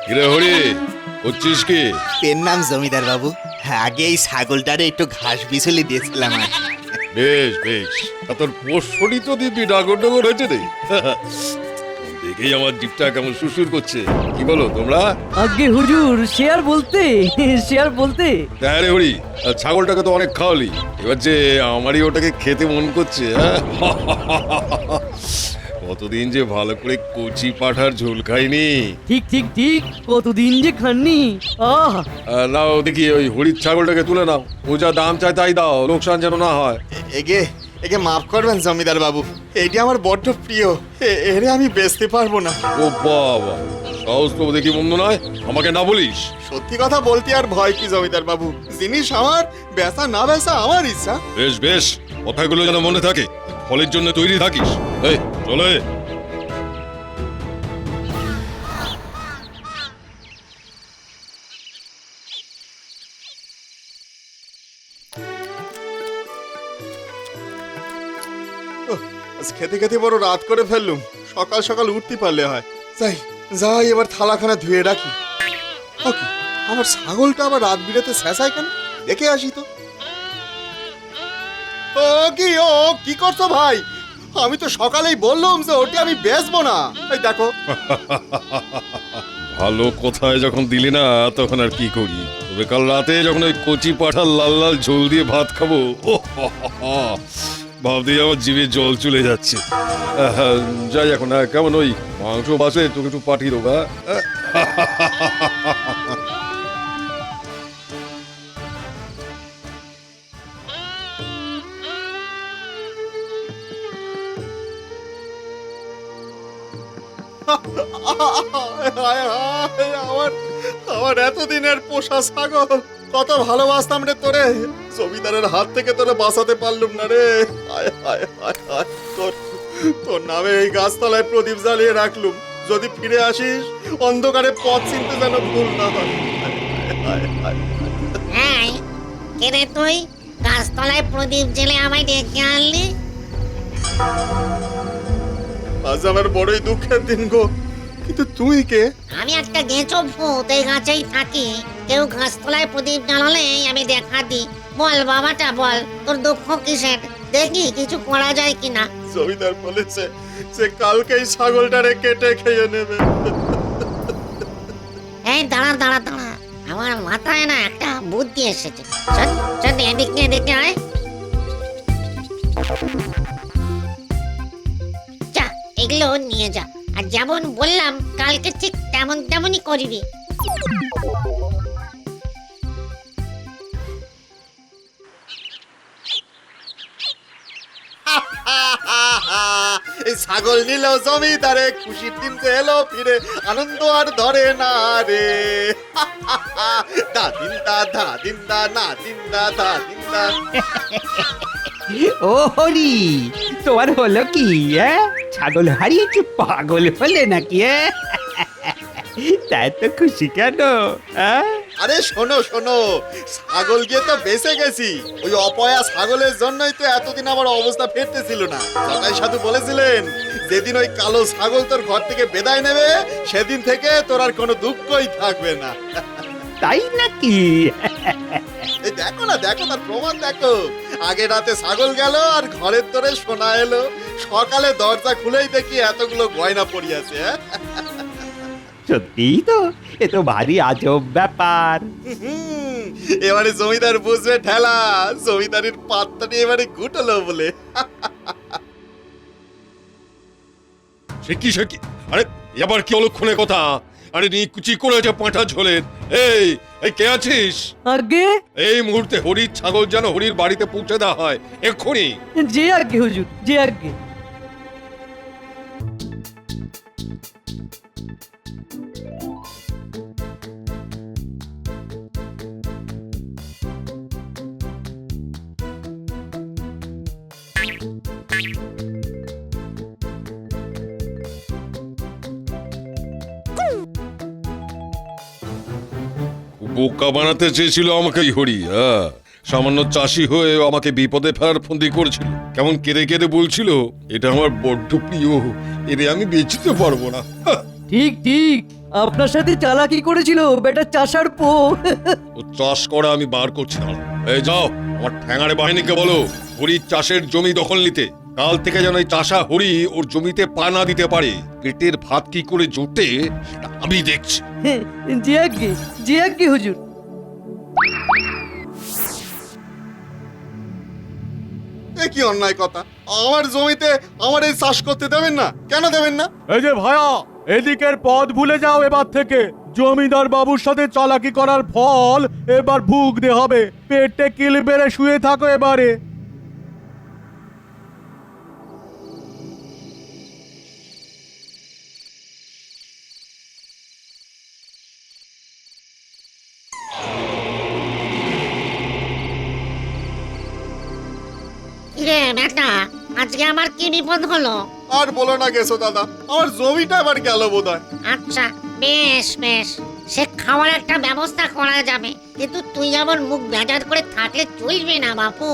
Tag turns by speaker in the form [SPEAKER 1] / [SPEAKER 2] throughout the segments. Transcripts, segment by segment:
[SPEAKER 1] কিরে হরি, হচ্ছিস কি?
[SPEAKER 2] পেন নাম জমিদার বাবু। আগে এই ছাগলটারে একটু ঘাস বিছুলি দিয়েছিলাম আর কি।
[SPEAKER 1] বেশ বেশ, তা তোর পোষ্যটি তো দিব্যি ডাগর ডগর হয়েছে রে। দেখেই আমার জিপটা কেমন সুসুর করছে। কি বলো তোমরা?
[SPEAKER 3] আগে হুজুর, শেয়ার বলতে শেয়ার বলতে
[SPEAKER 1] হ্যাঁ রে হরি, ছাগলটাকে তো অনেক খাওয়ালি, এবার যে আমারই ওটাকে খেতে মন করছে। হ্যাঁ, কতদিন যে ভালো করে কচি পাঠার ঝোল খাইনি।
[SPEAKER 3] ঠিক ঠিক ঠিক, কতদিন যে খাননি। আহ
[SPEAKER 1] নাও দেখি ওই হরির ছাগলটাকে তুলে নাও, ও যা দাম চায় তাই দাও, লোকসান যেন না হয়।
[SPEAKER 2] এগে এগে মাফ করবেন জমিদার বাবু, এইটা আমার বড্ড প্রিয়। এরে আমি বেচতে পারবো না।
[SPEAKER 1] ও বাবা, সাহস তো দেখি মন্দ নয়, আমাকে না বলিস।
[SPEAKER 2] সত্যি কথা বলতে আর ভয় কি জমিদার বাবু, জিনিস আমার, বেচা না বেচা আমার ইচ্ছা।
[SPEAKER 1] বেশ বেশ, কথাগুলো যেন মনে থাকে, ফলের জন্য তৈরি থাকিস। এই চলে।
[SPEAKER 2] আজ খেতে খেতে বড় রাত করে ফেললুম, সকাল সকাল উঠতে পারলে হয়। যাই যাই, এবার থালাখানা ধুয়ে রাখি। ও কি, আমার ছাগলটা আবার রাত বিরেতে চেঁচায় কেন? দেখে আসি তো। ও কি করছো ভাই? আমি তো সকালেই বললাম যে ওটি আমি বেচবো না। এই দেখো।
[SPEAKER 1] ভালো কথায় যখন দিলি না, তখন আর কি করি। তবে কাল রাতে যখন ওই কচি পাঠার লাল লাল ঝোল দিয়ে ভাত খাবো, ভাবতেই আমার জিভে জল চলে যাচ্ছে। যাই এখন, কেমন ওই মাংস বাসে তোকে একটু পাঠিয়ে দেবো।
[SPEAKER 2] আমার আমার এতদিনের পোষা ছাগল, কত ভালোবাসতাম রে তোরে। জমিদারের হাত থেকে তোরে বাঁচাতে পারলুম না রে। হায় হায় হায় হায়, তোর নামে এই গাছতলায় প্রদীপ জ্বালিয়ে রাখলুম, যদি ফিরে আসিস অন্ধকারে পথ চিনতে যেন ভুল না হয়। হায় হায় হায়।
[SPEAKER 4] এই, কে রে তুই? গাছতলায় প্রদীপ জেলে আমায় ডেকে আনলি?
[SPEAKER 2] আজ আমার বড়ই দুঃখের দিন গো, কিন্তু তুই কে?
[SPEAKER 4] আমি একটা গেঁচো ভূত, এই গাছেই থাকি। কেউ গাছতলায় প্রদীপ জ্বালালে আমি দেখা দিই। বল বাবাটা বল, তোর দুঃখ কিসের? দেখি কিছু করা যায় কিনা।
[SPEAKER 2] জমিদার বলেছে যে কালকেই ছাগলটারে কেটে খেয়ে নেবে।
[SPEAKER 4] এই দাঁড়া দাঁড়া দাঁড়া, আমার মাথায় না একটা বুদ্ধি এসেছে। চল চল, এদিকে এদিকে আয়। যা, এগুলো নিয়ে যা, আর যেমন বললাম কালকে ঠিক তেমনই করবি।
[SPEAKER 2] এই ছাগল নিল জমিদারে, খুশির দিন যে এলো ফিরে, আনন্দ আর ধরে না রে। দা দিন দা ধা দিন দা না দিন দা ধা দিন দা।
[SPEAKER 5] ও হরি, তোমার হলো কি? ছাগল হারিয়েছে, পাগল হলে নাকি? তাই তো খুশি কেন?
[SPEAKER 2] আরে শোনো শোনো, ছাগল গিয়ে তো বেঁচে গেছি। ওই অপয়া ছাগলের জন্যই তো এতদিন আমার অবস্থা ফিরতেছিল না। জটাই সাধু বলেছিলেন, যেদিন ওই কালো ছাগল তোর ঘর থেকে বিদায় নেবে, সেদিন থেকে তোর আর কোনো দুঃখই থাকবে না।
[SPEAKER 5] তাই নাকি?
[SPEAKER 2] এই দেখো না, দেখো তার প্রমাণ দেখো। আগে রাতে ছাগল গেল আর ঘরের তোরে সোনা এলো, সকালে দরজা খুলেই দেখি এতগুলো গয়না পড়িয়াছে।
[SPEAKER 5] সত্যিই তো, এ তো ভারী আজব ব্যাপার।
[SPEAKER 2] এবারে জমিদার বুঝবে ঠেলা, জমিদারের পাত্তা নিয়ে এবারে গুটলো বলে।
[SPEAKER 1] সে কি আরে এবার কি অলক্ষণে কথা? আরে নিকুচি করেছে পাঁঠা ঝোলের। এই এই কে আছিস?
[SPEAKER 3] আগে
[SPEAKER 1] এই মুহূর্তে হরির ছাগল যেন হরির বাড়িতে পৌঁছে দেওয়া হয়, এক্ষুনি।
[SPEAKER 3] যে আগে হুজুর, যে আগে।
[SPEAKER 1] বোকা বানাতে চেয়েছিল আমাকে এই হরি। হ্যাঁ, সামান্য চাষি হয়ে আমাকে বিপদে ফেলার ফন্দি করেছিল। কেমন কেঁদে কেঁদে বলছিল, এটা আমার বড্ড প্রিয়, এরে আমি বেচতে পারবো না। হ্যাঁ,
[SPEAKER 3] ঠিক ঠিক, আপনার সাথে চালাকি করেছিল বেটা চাষার পো।
[SPEAKER 1] ও চাষ করা আমি বার করছি না। এই যাও, আমার ঠ্যাঙারে বাহিনীকে বলো হরির চাষের জমি দখল নিতে। কাল থেকে যেন এই চাষা হরি ওর জমিতে পা না দিতে পারে। পেটের ভাত কি করে জোটে সেটা আমি দেখছি।
[SPEAKER 3] জি আজ্ঞে হুজুর।
[SPEAKER 2] এ কি অন্যায় কথা! আমার জমিতে আমার এই চাষ করতে দেবেন না? কেন দেবেন না?
[SPEAKER 6] এই যে ভায়া, এদিকের পথ ভুলে যাও এবার থেকে। জমিদার বাবুর সাথে চালাকি করার ফল এবার ভুগতে হবে। পেটে কিল বেড়ে শুয়ে থাকো এবারে।
[SPEAKER 4] কিরে বেটা, আজকে আমার কি বিপদ হলো?
[SPEAKER 2] আর বলো না গেছো দাদা, আমার জমিটা এবার গেল বোধহয়।
[SPEAKER 4] আচ্ছা, বেশ বেশ, সে খাওয়ার একটা ব্যবস্থা করা যাবে, কিন্তু তুই যেমন মুখ বেজার করে থাকলে চলবে না বাপু।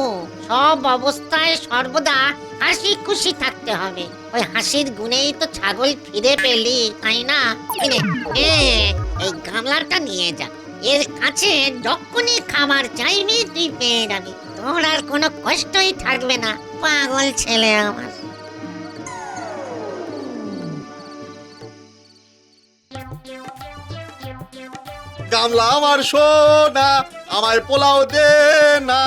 [SPEAKER 4] সব অবস্থায় সর্বদা হাসি খুশি থাকতে হবে। ওই হাসির গুণেই তো ছাগল ফিরে পেলি, তাই না? এই গামলাটা নিয়ে যা, এর কাছে যখনই খাবার চাইবি তুই পেয়ে যাবি। তোর আর কোনো কষ্টই থাকবে না, পাগল ছেলে আমার।
[SPEAKER 2] গামলা আমার সোনা, আমায় পোলাও দে না।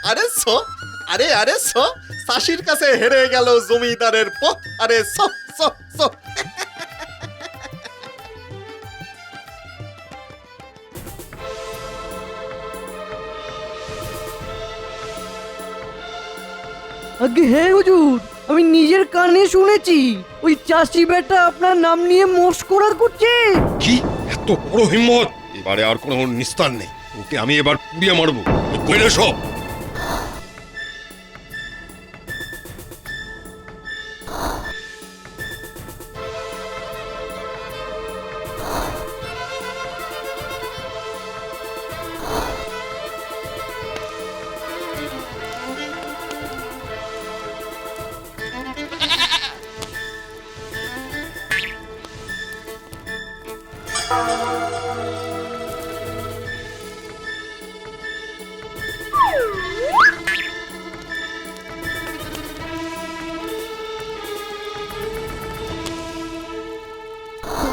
[SPEAKER 2] আরে সো, আরে সো, চাষির কাছে হেরে গেল জমিদারের পো। আরে সো সো সো।
[SPEAKER 3] আজ্ঞে হ্যাঁ হুজুর, আমি নিজের কানে শুনেছি ওই চাষি বেটা আপনার নাম নিয়ে মস্করা করছে।
[SPEAKER 1] কি এত বড় হিম্মত! এবারে আর কোনো নিস্তার নেই, ওকে আমি এবার পুড়িয়ে মারবো। কইলে সব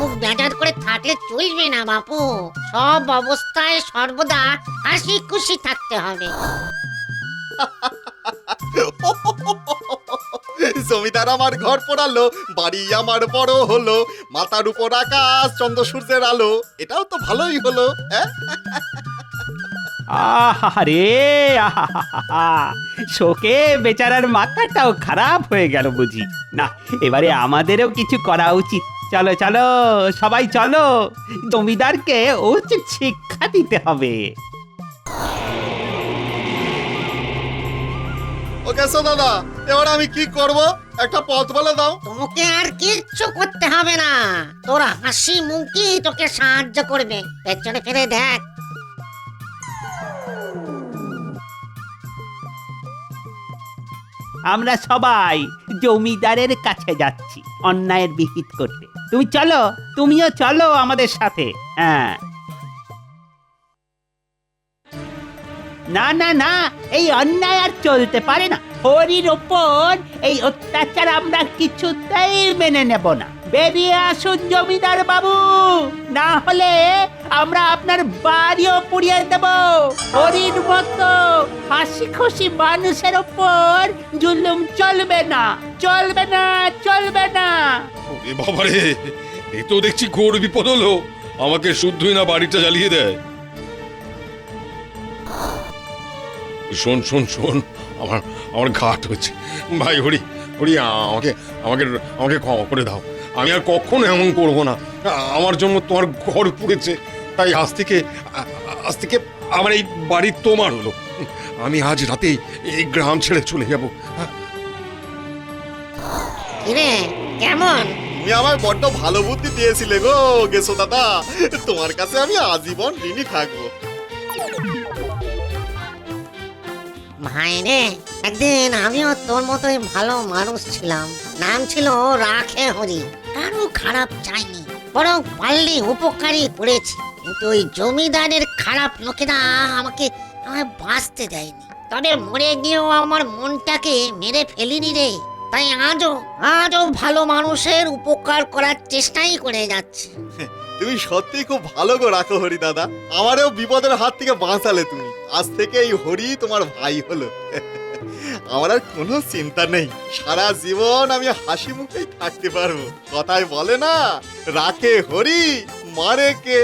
[SPEAKER 4] মুখ বেজার করে থাকলে চলবে না বাপু। সব অবস্থায় সর্বদা হাসি খুশি থাকতে হবে।
[SPEAKER 2] জমিদার আমার ঘর পোড়ালো, বাড়ি আমার বড় হলো, মাথার উপর আকাশ, চন্দ্র সূর্যের আলো। এটাও তো ভালোই হলো। হ্যাঁ,
[SPEAKER 5] আহারে আহা, শোকে বেচারার মাথাটাও খারাপ হয়ে গেল বুঝি। না, এবারে আমাদেরও কিছু করা উচিত। চলো চলো সবাই চলো, জমিদারকে উচিত শিক্ষা দিতে হবে।
[SPEAKER 2] ও গেছো দাদা, এবার আমি কি করব? একটা পথ বলে দাও।
[SPEAKER 4] তোকে আর কিচ্ছু করতে হবে না, তোর হাসি মুখই তোকে সাহায্য করবে। পেছনে ফিরে দেখ।
[SPEAKER 5] আমরা সবাই জমিদারের কাছে যাচ্ছি অন্যায়ের বিহিত করতে। তুমি চলো, তুমিও চলো আমাদের সাথে। হ্যাঁ, না না না, এই অন্যায় আর চলতে পারে না। হরির ওপর এই অত্যাচার আমরা কিছুতেই মেনে নেব না। বেরিয়ে আসুন জমিদার বাবু, না হলে আমরা আপনার বাড়িও পুড়িয়ে দেব। হরির মতো হাসি খুশি মানুষের ওপর জুলুম চলবে না, চলবে না, চলবে না।
[SPEAKER 1] ওরে বাবারে, এ তো দেখছি ঘোর বিপদ হলো। আমাকে শুদ্ধই না বাড়িটা জ্বালিয়ে দেয়। শোন শোন শোন, আমার আমার ঘাট হচ্ছে। ভাই হরি, হরি আমাকে আমাকে আমাকে ক্ষমা করে দাও। আমি আর কখনো এমন করবো না। আমার জন্য তোমার ঘর পুড়েছে, তাই আজ থেকে আমার এই বাড়ি তোমার হলো। আমি আজ রাতেই এই গ্রাম ছেড়ে চলে যাব।
[SPEAKER 4] কিরে কেমন,
[SPEAKER 2] তুমি আমায় বড্ড ভালো বুদ্ধি দিয়েছিলে গো গেছো দাদা, তোমার কাছে আমি আজীবন ঋণী থাকবো।
[SPEAKER 4] ভাই রে, একদিন আমিও তোর মতোই ভালো মানুষ ছিলাম। নাম ছিল রাখে হরি। কারো খারাপ চাইনি, বরং পাল্লি উপকারী করেছি। কিন্তু ওই জমিদারের খারাপ লোকেরা আমাকে বাঁচতে দেয়নি। তবে মরে গিয়েও আমার মনটাকে মেরে ফেলিনি রে। তাই আজও ভালো মানুষের উপকার করার চেষ্টাই করে যাচ্ছে।
[SPEAKER 2] তুমি সত্যি খুব ভালো গো রাখো হরি দাদা, আমারও বিপদের হাত থেকে বাঁচালে তুমি। আজ থেকে এই হরি তোমার ভাই হলো। আমার আর কোনো চিন্তা নেই, সারা জীবন আমি হাসি মুখেই থাকতে পারবো। কথায় বলে না, রাখে হরি মারে কে।